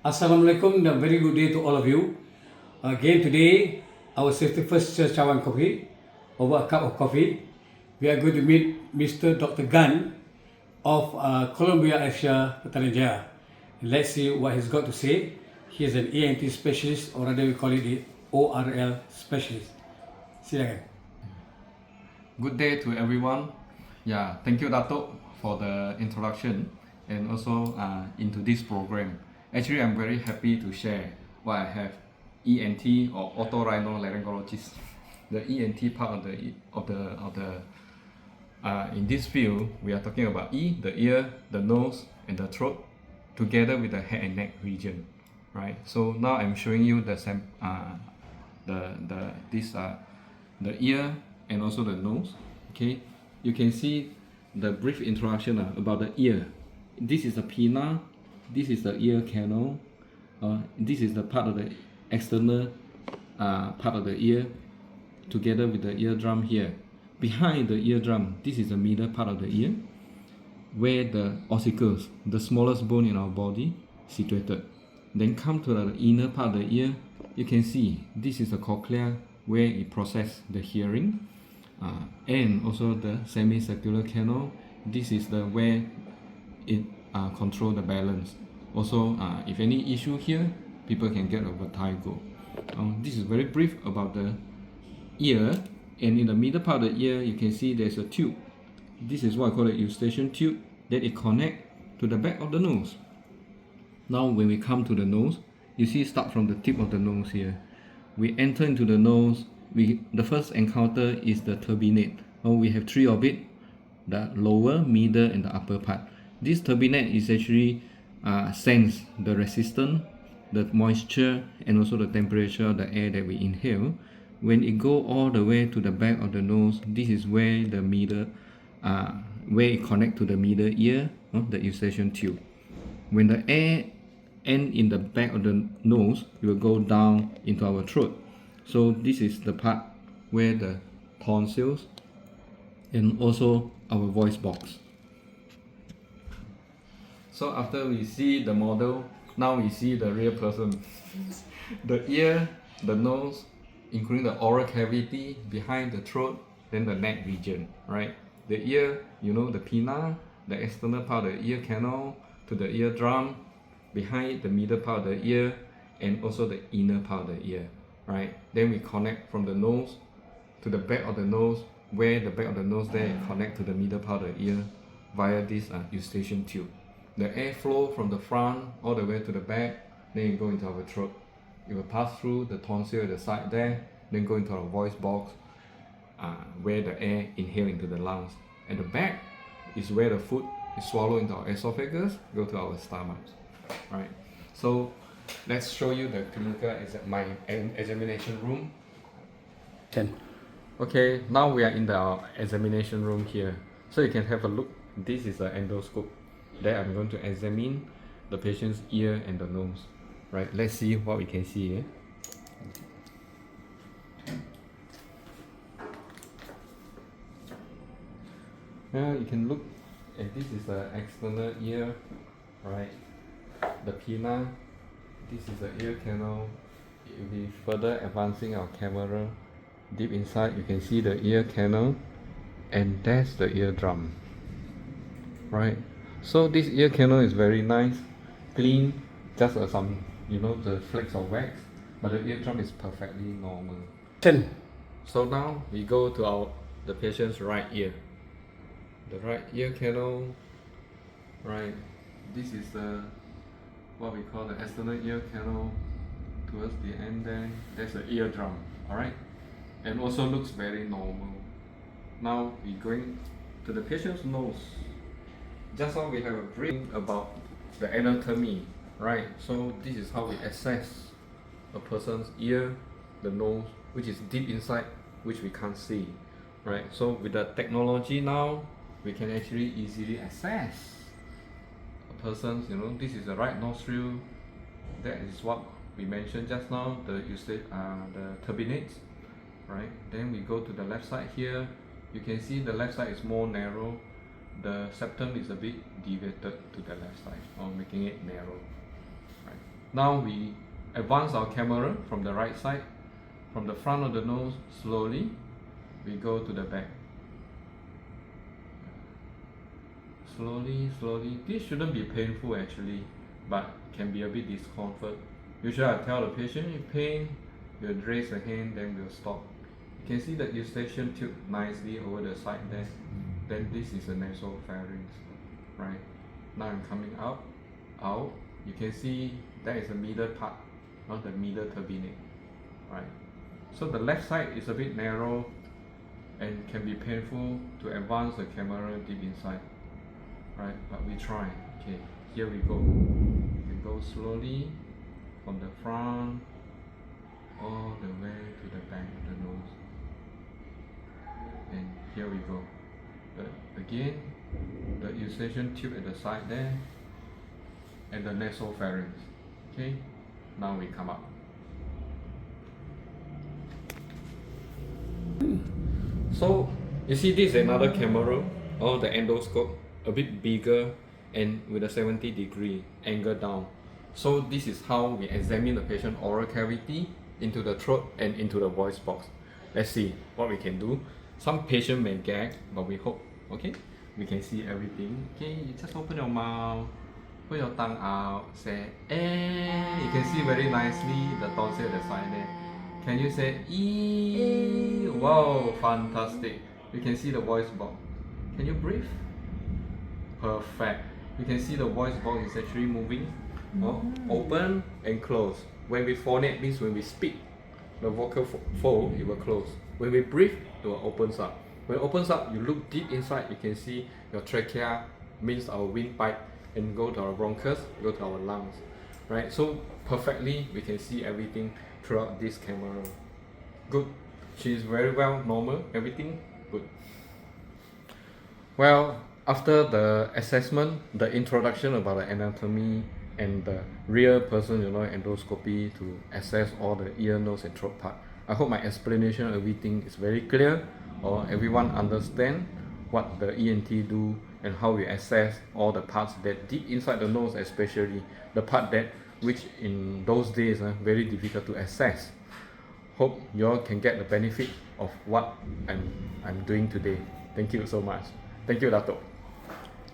Assalamualaikum and a very good day to all of you. Again today, our 61st Chawan Coffee, over a cup of coffee. We are going to meet Mr. Dr. Gun of Columbia Asia, Putrajaya. Let's see what he's got to say. He is an ENT specialist, or rather we call it the ORL specialist. Silakan. Good day to everyone. Yeah, thank you Datuk for the introduction and also into this program. Actually, I'm very happy to share what I have ENT or otorhinolaryngologist. The ENT part of the in this field we are talking about the ear, the nose, and the throat together with the head and neck region, right? So now I'm showing you the ear and also the nose. Okay, you can see the brief introduction about the ear. This is the pinna, this is the ear canal, this is the part of the external part of the ear together with the eardrum here. Behind the eardrum, this is the middle part of the ear where the ossicles, the smallest bone in our body, situated. Then come to the inner part of the ear. You can see this is the cochlea where it processes the hearing, and also the semicircular canal. This is the where it control the balance. Also, if any issue here, people can get a vertigo. This is very brief about the ear, and in the middle part of the ear, you can see there's a tube. This is what I call a eustachian tube that it connect to the back of the nose. Now, when we come to the nose, you see start from the tip of the nose here. We enter into the nose. The first encounter is the turbinate. We have three of it: the lower, middle, and the upper part. This turbinate is actually sense the resistance, the moisture, and also the temperature of the air that we inhale. When it go all the way to the back of the nose, this is where the middle, where it connect to the middle ear, the eustachian tube. When the air end in the back of the nose, it will go down into our throat. So this is the part where the tonsils and also our voice box. So after we see the model, now we see the real person. The ear, the nose, including the oral cavity, behind the throat, then the neck region, right? The ear, the pinna, the external part of the ear canal to the eardrum, behind the middle part of the ear, and also the inner part of the ear, right? Then we connect from the nose to the back of the nose, where the back of the nose there connect to the middle part of the ear via this eustachian tube. The air flow from the front all the way to the back, then it go into our throat. It will pass through the tonsil at the side there, then go into our voice box, where the air inhale into the lungs. At the back is where the food is swallowed into our esophagus, go to our stomach, right? So let's show you the clinical examination room. 10. Okay, now we are in the examination room here. So you can have a look. This is the endoscope. There I'm going to examine the patient's ear and the nose. Right, let's see what we can see here. Now you can look, and this is the external ear, right? The pinna, this is the ear canal. It will be further advancing our camera. Deep inside, you can see the ear canal, and that's the eardrum, right? So this ear canal is very nice, clean, just some the flakes of wax, but the eardrum is perfectly normal. 10. So now we go to the patient's right ear. The right ear canal, right? This is what we call the external ear canal. Towards the end there, there's the eardrum, alright? And also looks very normal. Now we're going to the patient's nose. Just now we have a brief about the anatomy, right? So this is how we assess a person's ear, the nose, which is deep inside, which we can't see, right? So with the technology now, we can actually easily assess a person's, this is the right nostril. That is what we mentioned just now, the turbinates, right? Then we go to the left side here. You can see the left side is more narrow. The septum is a bit deviated to the left side, or making it narrow. Right. Now we advance our camera from the right side, from the front of the nose, slowly, we go to the back. Slowly, slowly. This shouldn't be painful actually, but can be a bit discomfort. Usually I tell the patient, if pain, you'll raise the hand, then we'll stop. You can see the eustachian tube nicely over the side there. Then this is the nasopharynx, right? Now I'm coming out. You can see that is the middle part, not the middle turbinate, right? So the left side is a bit narrow and can be painful to advance the camera deep inside, right? But we try. Okay, here we go. We can go slowly from the front all the way to the back of the nose. And here we go. Again, the eustachian tube at the side there and the nasopharynx. Okay, now we come up. So you see this is another camera or the endoscope, a bit bigger and with a 70-degree angle down. So this is how we examine the patient oral cavity, into the throat and into the voice box. Let's see what we can do. Some patient may gag, but we hope, okay, we can see everything. Okay, you just open your mouth, put your tongue out, say eh. You can see very nicely the tonsil at the side there. Can you say ee? Wow, fantastic. You can see the voice box. Can you breathe? Perfect. You can see the voice box is actually moving. Open and close. When we phonate means when we speak, the vocal fold, it will close. When we breathe, it will opens up. When it opens up, you look deep inside, you can see your trachea, means our windpipe, and go to our bronchus, go to our lungs. Right? So perfectly, we can see everything throughout this camera. Good. She is very well normal, everything good. Well, after the assessment, the introduction about the anatomy and the real person, endoscopy to assess all the ear, nose and throat part. I hope my explanation of everything is very clear, or everyone understand what the ENT do and how we assess all the parts that deep inside the nose, especially the part that which in those days very difficult to assess. Hope you all can get the benefit of what I'm doing today. Thank you so much. Thank you, Datuk.